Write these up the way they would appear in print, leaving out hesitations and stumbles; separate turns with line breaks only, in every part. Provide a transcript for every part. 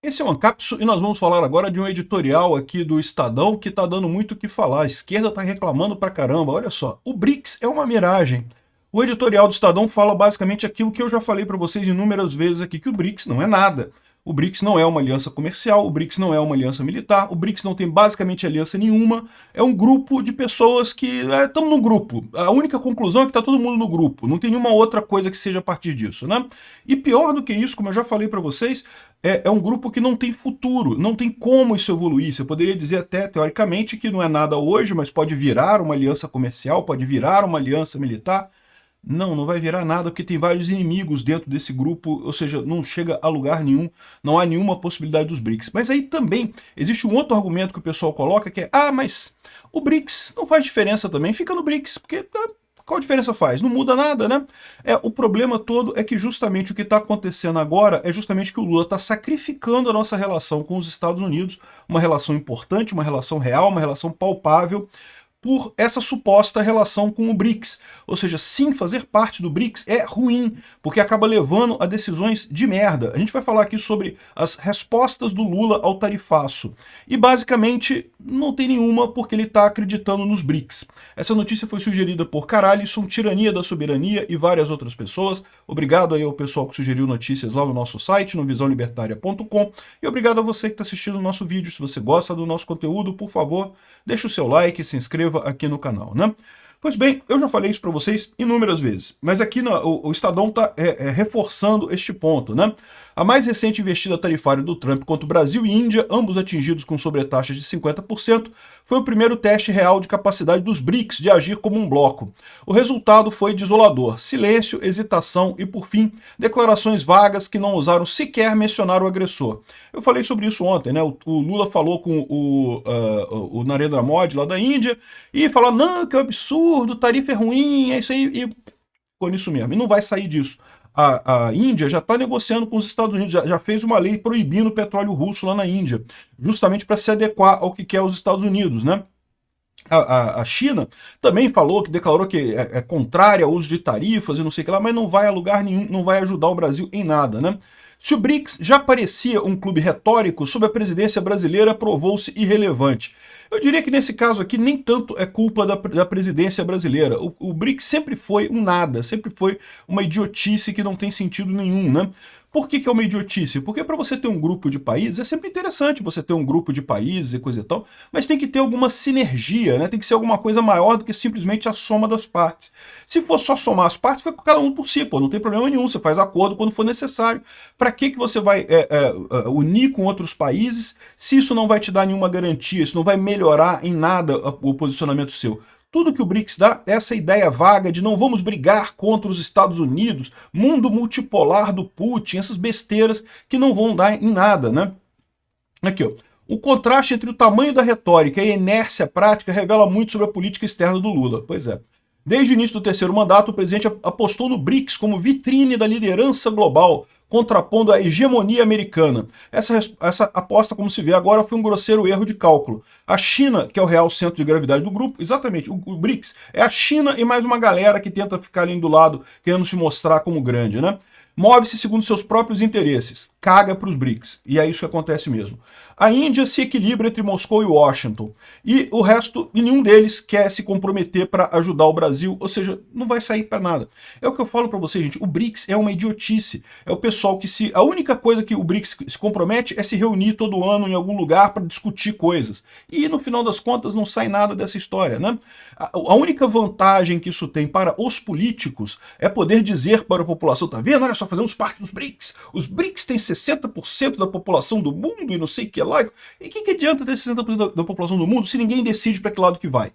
Esse é o Ancapso e nós vamos falar agora de um editorial aqui do Estadão que está dando muito o que falar. A esquerda está reclamando pra caramba. Olha só, o BRICS é uma miragem. O editorial do Estadão fala basicamente aquilo que eu já falei para vocês inúmeras vezes aqui, que o BRICS não é nada. O BRICS não é uma aliança comercial, o BRICS não é uma aliança militar, o BRICS não tem basicamente aliança nenhuma. É um grupo de pessoas que estamos num grupo. A única conclusão é que está todo mundo no grupo. Não tem nenhuma outra coisa que seja a partir disso, né? E pior do que isso, como eu já falei para vocês, é um grupo que não tem futuro, não tem como isso evoluir. Você poderia dizer até, teoricamente, que não é nada hoje, mas pode virar uma aliança comercial, pode virar uma aliança militar. Não, não vai virar nada, porque tem vários inimigos dentro desse grupo, ou seja, não chega a lugar nenhum, não há nenhuma possibilidade dos BRICS. Mas aí também existe um outro argumento que o pessoal coloca, que é, mas o BRICS não faz diferença também, fica no BRICS, porque qual diferença faz? Não muda nada, né? O problema todo é que justamente o que está acontecendo agora é justamente que o Lula está sacrificando a nossa relação com os Estados Unidos, uma relação importante, uma relação real, uma relação palpável, por essa suposta relação com o BRICS. Ou seja, sim, fazer parte do BRICS é ruim, porque acaba levando a decisões de merda. A gente vai falar aqui sobre as respostas do Lula ao tarifaço. E basicamente não tem nenhuma, porque ele está acreditando nos BRICS. Essa notícia foi sugerida por Caralison, Tirania da Soberania e várias outras pessoas. Obrigado aí ao pessoal que sugeriu notícias lá no nosso site, no visãolibertaria.com. E obrigado a você que está assistindo o nosso vídeo. Se você gosta do nosso conteúdo, por favor, deixe o seu like, se inscreva aqui no canal, né? Pois bem, eu já falei isso para vocês inúmeras vezes, mas aqui o Estadão está reforçando este ponto, né? A mais recente investida tarifária do Trump contra o Brasil e Índia, ambos atingidos com sobretaxas de 50%, foi o primeiro teste real de capacidade dos BRICS de agir como um bloco. O resultado foi desolador: silêncio, hesitação e, por fim, declarações vagas que não ousaram sequer mencionar o agressor. Eu falei sobre isso ontem, né? O Lula falou com o Narendra Modi lá da Índia e falou, não, que é um absurdo, tarifa é ruim, é isso aí, e ficou nisso mesmo. E não vai sair disso. A Índia já está negociando com os Estados Unidos, já fez uma lei proibindo o petróleo russo lá na Índia, justamente para se adequar ao que quer os Estados Unidos, né? A China também falou, que declarou que é contrária ao uso de tarifas e não sei o que lá, mas não vai a lugar nenhum, não vai ajudar o Brasil em nada, né? Se o BRICS já parecia um clube retórico, sob a presidência brasileira provou-se irrelevante. Eu diria que nesse caso aqui nem tanto é culpa da presidência brasileira. O BRICS sempre foi um nada, sempre foi uma idiotice que não tem sentido nenhum, né? Por que é uma idiotice? Porque para você ter um grupo de países, é sempre interessante você ter um grupo de países e coisa e tal, mas tem que ter alguma sinergia, né? Tem que ser alguma coisa maior do que simplesmente a soma das partes. Se for só somar as partes, fica cada um por si, pô, não tem problema nenhum, você faz acordo quando for necessário. Para que você vai unir com outros países se isso não vai te dar nenhuma garantia, isso não vai melhorar em nada o posicionamento seu? Tudo que o BRICS dá é essa ideia vaga de não vamos brigar contra os Estados Unidos, mundo multipolar do Putin, essas besteiras que não vão dar em nada, né? Aqui, ó. O contraste entre o tamanho da retórica e a inércia prática revela muito sobre a política externa do Lula. Pois é. Desde o início do terceiro mandato, o presidente apostou no BRICS como vitrine da liderança global, contrapondo a hegemonia americana. Essa aposta, como se vê agora, foi um grosseiro erro de cálculo. A China, que é o real centro de gravidade do grupo, exatamente, o BRICS é a China e mais uma galera que tenta ficar ali do lado, querendo se mostrar como grande, né? Move-se segundo seus próprios interesses, caga para os BRICS, e é isso que acontece mesmo. A Índia se equilibra entre Moscou e Washington, e o resto, e nenhum deles quer se comprometer para ajudar o Brasil, ou seja, não vai sair para nada. É o que eu falo para vocês, gente, o BRICS é uma idiotice, é o pessoal que a única coisa que o BRICS se compromete é se reunir todo ano em algum lugar para discutir coisas, e no final das contas não sai nada dessa história, né? A única vantagem que isso tem para os políticos é poder dizer para a população, tá vendo? Olha só, fazemos parte dos BRICS. Os BRICS têm 60% da população do mundo e não sei o que lá. E o que adianta ter 60% da população do mundo se ninguém decide para que lado que vai?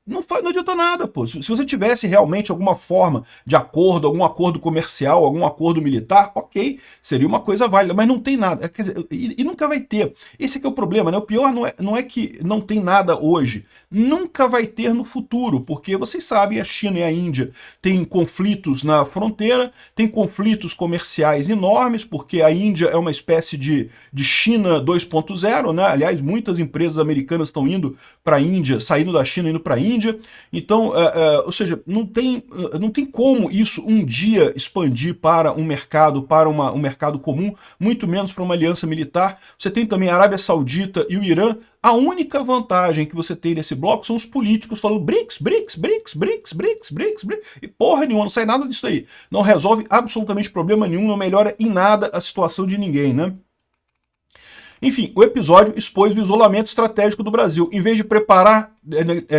Não adianta nada, pô. Se você tivesse realmente alguma forma de acordo, algum acordo comercial, algum acordo militar, ok, seria uma coisa válida, mas não tem nada. Quer dizer, e nunca vai ter. Esse é que é o problema, né? O pior não é que não tem nada hoje. nunca vai ter no futuro, porque vocês sabem, a China e a Índia têm conflitos na fronteira, têm conflitos comerciais enormes, porque a Índia é uma espécie de China 2.0, né? Aliás, muitas empresas americanas estão indo para a Índia, saindo da China e indo para a Índia. Então, ou seja, não tem como isso um dia expandir para um mercado, um mercado comum, muito menos para uma aliança militar. Você tem também a Arábia Saudita e o Irã. A única vantagem que você tem nesse bloco são os políticos falando BRICS, BRICS, BRICS, BRICS, BRICS, BRICS, BRICS, e porra nenhuma, não sai nada disso aí. Não resolve absolutamente problema nenhum, não melhora em nada a situação de ninguém, né? Enfim, o episódio expôs o isolamento estratégico do Brasil. Em vez de preparar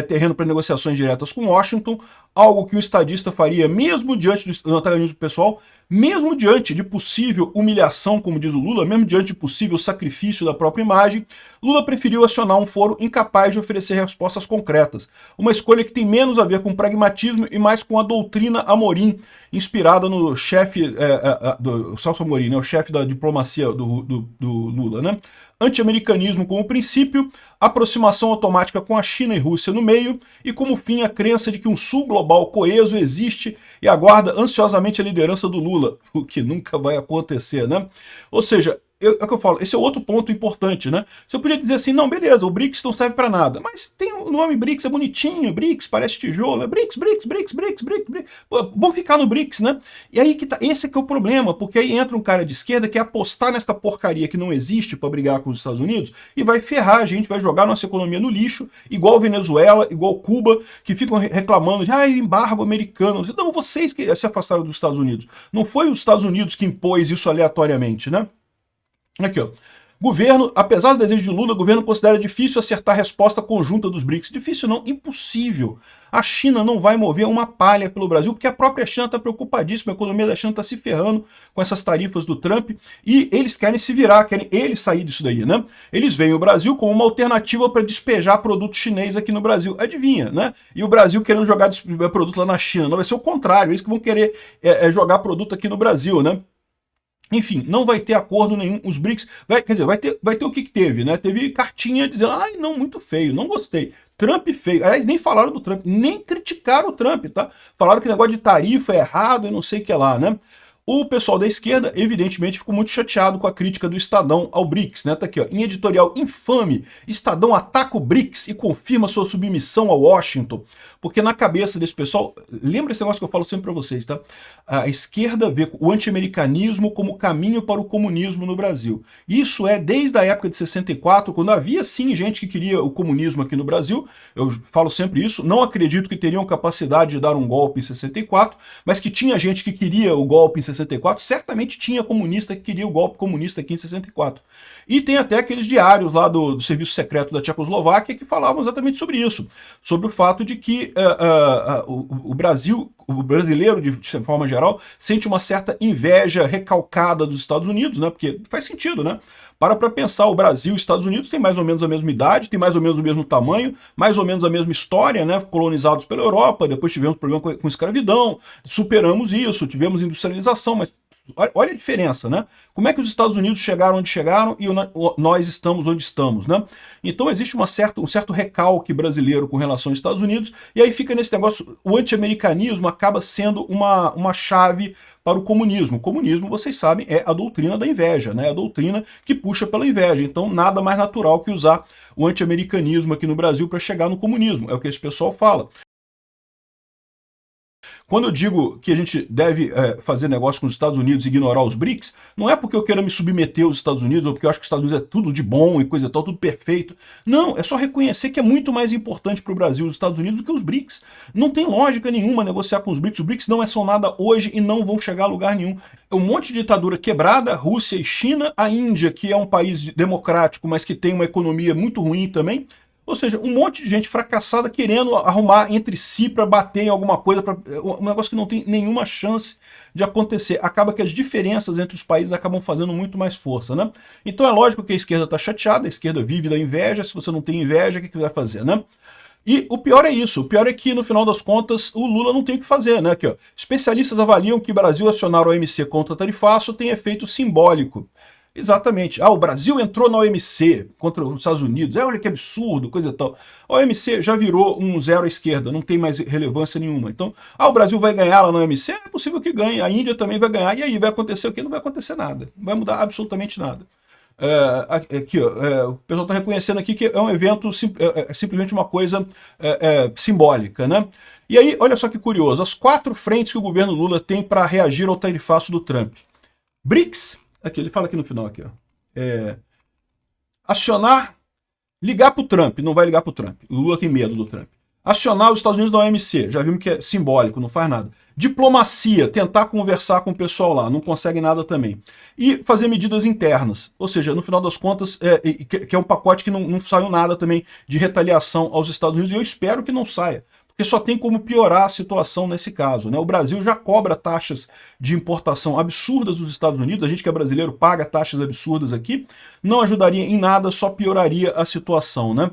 terreno para negociações diretas com Washington, algo que o estadista faria mesmo diante do antagonismo pessoal, mesmo diante de possível humilhação, como diz o Lula, mesmo diante de possível sacrifício da própria imagem, Lula preferiu acionar um foro incapaz de oferecer respostas concretas. Uma escolha que tem menos a ver com pragmatismo e mais com a doutrina Amorim, inspirada no chefe do Celso Amorim, né, o chefe da diplomacia do Lula, né? Anti-americanismo como princípio, aproximação automática com a China e Rússia no meio, e como fim a crença de que um sul global coeso existe e aguarda ansiosamente a liderança do Lula, o que nunca vai acontecer, né? Ou seja, é o que eu falo, esse é outro ponto importante, né? Você podia dizer assim, não, beleza, o BRICS não serve para nada, mas tem o nome BRICS, é bonitinho, BRICS, parece tijolo, é BRICS, BRICS, BRICS, BRICS, BRICS, BRICS. Pô, vamos ficar no BRICS, né? E aí que tá, esse é que é o problema, porque aí entra um cara de esquerda que é apostar nessa porcaria que não existe para brigar com os Estados Unidos e vai ferrar a gente, vai jogar nossa economia no lixo, igual Venezuela, igual Cuba, que ficam reclamando de embargo americano. Não, vocês que se afastaram dos Estados Unidos. Não foi os Estados Unidos que impôs isso aleatoriamente, né? Aqui, ó. Governo, apesar do desejo de Lula, o governo considera difícil acertar a resposta conjunta dos BRICS. Difícil não, impossível. A China não vai mover uma palha pelo Brasil, porque a própria China está preocupadíssima, a economia da China está se ferrando com essas tarifas do Trump, e eles querem se virar, querem eles sair disso daí, né? Eles veem o Brasil como uma alternativa para despejar produto chinês aqui no Brasil. Adivinha, né? E o Brasil querendo jogar produto lá na China. Não vai ser o contrário, eles que vão querer jogar produto aqui no Brasil, né? Enfim, não vai ter acordo nenhum, os BRICS, quer dizer, vai ter o que teve, né? Teve cartinha dizendo, não, muito feio, não gostei. Trump feio. Aliás, nem falaram do Trump, nem criticaram o Trump, tá? Falaram que o negócio de tarifa é errado e não sei o que lá, né? O pessoal da esquerda, evidentemente, ficou muito chateado com a crítica do Estadão ao BRICS, né? Tá aqui, ó, em editorial infame, Estadão ataca o BRICS e confirma sua submissão a Washington. Porque na cabeça desse pessoal, lembra esse negócio que eu falo sempre para vocês, tá? A esquerda vê o anti-americanismo como caminho para o comunismo no Brasil. Isso é desde a época de 64, quando havia sim gente que queria o comunismo aqui no Brasil. Eu falo sempre isso, não acredito que teriam capacidade de dar um golpe em 64, mas que tinha gente que queria o golpe em 64, certamente tinha comunista que queria o golpe comunista aqui em 64. E tem até aqueles diários lá do Serviço Secreto da Tchecoslováquia que falavam exatamente sobre isso, sobre o fato de que o Brasil, o brasileiro de forma geral, sente uma certa inveja recalcada dos Estados Unidos, né? Porque faz sentido, né? Para pensar, o Brasil e os Estados Unidos têm mais ou menos a mesma idade, têm mais ou menos o mesmo tamanho, mais ou menos a mesma história, né? Colonizados pela Europa, depois tivemos problema com escravidão, superamos isso, tivemos industrialização, mas olha a diferença, né? Como é que os Estados Unidos chegaram onde chegaram e nós estamos onde estamos, né? Então existe um certo recalque brasileiro com relação aos Estados Unidos, e aí fica nesse negócio, o anti-americanismo acaba sendo uma chave para o comunismo. O comunismo, vocês sabem, é a doutrina da inveja, né? A doutrina que puxa pela inveja. Então nada mais natural que usar o anti-americanismo aqui no Brasil para chegar no comunismo, é o que esse pessoal fala. Quando eu digo que a gente deve fazer negócio com os Estados Unidos e ignorar os BRICS, não é porque eu queira me submeter aos Estados Unidos ou porque eu acho que os Estados Unidos é tudo de bom e coisa e tal, tudo perfeito. Não, é só reconhecer que é muito mais importante para o Brasil os Estados Unidos do que os BRICS. Não tem lógica nenhuma negociar com os BRICS. Os BRICS não são nada hoje e não vão chegar a lugar nenhum. É um monte de ditadura quebrada, Rússia e China, a Índia, que é um país democrático, mas que tem uma economia muito ruim também. Ou seja, um monte de gente fracassada querendo arrumar entre si para bater em alguma coisa, um negócio que não tem nenhuma chance de acontecer. Acaba que as diferenças entre os países acabam fazendo muito mais força, né? Então é lógico que a esquerda está chateada, a esquerda vive da inveja, se você não tem inveja, o que vai fazer, né? E o pior é isso, o pior é que, no final das contas, o Lula não tem o que fazer, né? Aqui, ó, especialistas avaliam que o Brasil acionar o OMC contra tarifaço tem efeito simbólico. Exatamente. Ah, o Brasil entrou na OMC contra os Estados Unidos. Olha que absurdo, coisa e tal. A OMC já virou um zero à esquerda, não tem mais relevância nenhuma. Então, o Brasil vai ganhar lá na OMC? É possível que ganhe. A Índia também vai ganhar. E aí, vai acontecer o quê? Não vai acontecer nada. Não vai mudar absolutamente nada. Aqui, ó, o pessoal está reconhecendo aqui que é um evento, simplesmente uma coisa simbólica, né? E aí, olha só que curioso, as 4 frentes que o governo Lula tem para reagir ao tarifaço do Trump. BRICS, aqui, ele fala aqui no final, aqui, ó, acionar, ligar para o Trump, não vai ligar para o Trump, o Lula tem medo do Trump. Acionar os Estados Unidos da OMC, já vimos que é simbólico, não faz nada. Diplomacia, tentar conversar com o pessoal lá, não consegue nada também. E fazer medidas internas, ou seja, no final das contas, que é um pacote que não saiu nada também de retaliação aos Estados Unidos, e eu espero que não saia, porque só tem como piorar a situação nesse caso, né? O Brasil já cobra taxas de importação absurdas dos Estados Unidos, a gente que é brasileiro paga taxas absurdas aqui, não ajudaria em nada, só pioraria a situação, né?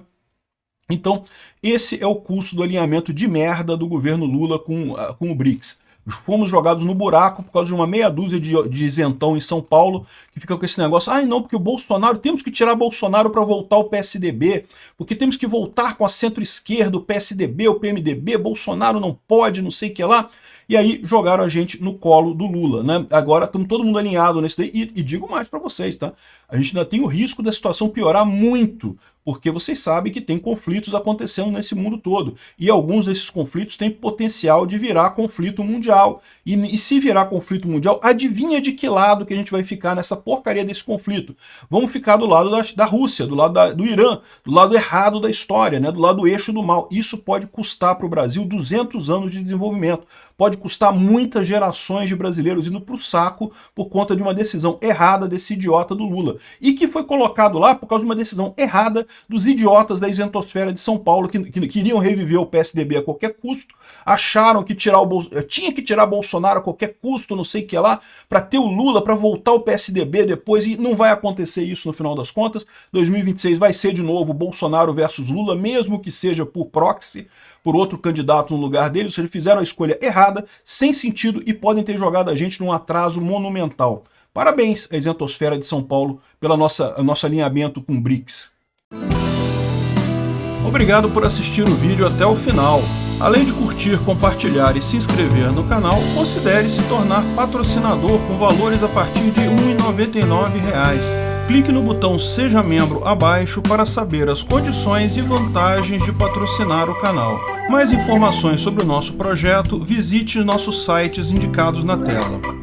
Então, esse é o custo do alinhamento de merda do governo Lula com o BRICS. Fomos jogados no buraco por causa de uma meia dúzia de isentão em São Paulo, que fica com esse negócio, não, porque o Bolsonaro, temos que tirar Bolsonaro para voltar ao PSDB, porque temos que voltar com a centro-esquerda, o PSDB, o PMDB, Bolsonaro não pode, não sei o que lá. E aí jogaram a gente no colo do Lula, né? Agora estamos todo mundo alinhado nesse daí, e digo mais para vocês, tá? A gente ainda tem o risco da situação piorar muito, porque vocês sabem que tem conflitos acontecendo nesse mundo todo. E alguns desses conflitos têm potencial de virar conflito mundial. E se virar conflito mundial, adivinha de que lado que a gente vai ficar nessa porcaria desse conflito? Vamos ficar do lado da Rússia, do lado do Irã, do lado errado da história, né? Do lado do eixo do mal. Isso pode custar para o Brasil 200 anos de desenvolvimento. Pode custar muitas gerações de brasileiros indo para o saco por conta de uma decisão errada desse idiota do Lula. E que foi colocado lá por causa de uma decisão errada dos idiotas da isentosfera de São Paulo, que queriam reviver o PSDB a qualquer custo, acharam que tinha que tirar Bolsonaro a qualquer custo, não sei o que lá, para ter o Lula, para voltar o PSDB depois, e não vai acontecer isso no final das contas. 2026 vai ser de novo Bolsonaro versus Lula, mesmo que seja por proxy, por outro candidato no lugar dele. Ou seja, fizeram a escolha errada, sem sentido, e podem ter jogado a gente num atraso monumental. Parabéns à isentosfera de São Paulo pelo nosso alinhamento com o BRICS. Obrigado por assistir o vídeo até o final. Além de curtir, compartilhar e se inscrever no canal, considere se tornar patrocinador com valores a partir de R$ 1,99. Clique no botão Seja Membro abaixo para saber as condições e vantagens de patrocinar o canal. Mais informações sobre o nosso projeto, visite nossos sites indicados na tela.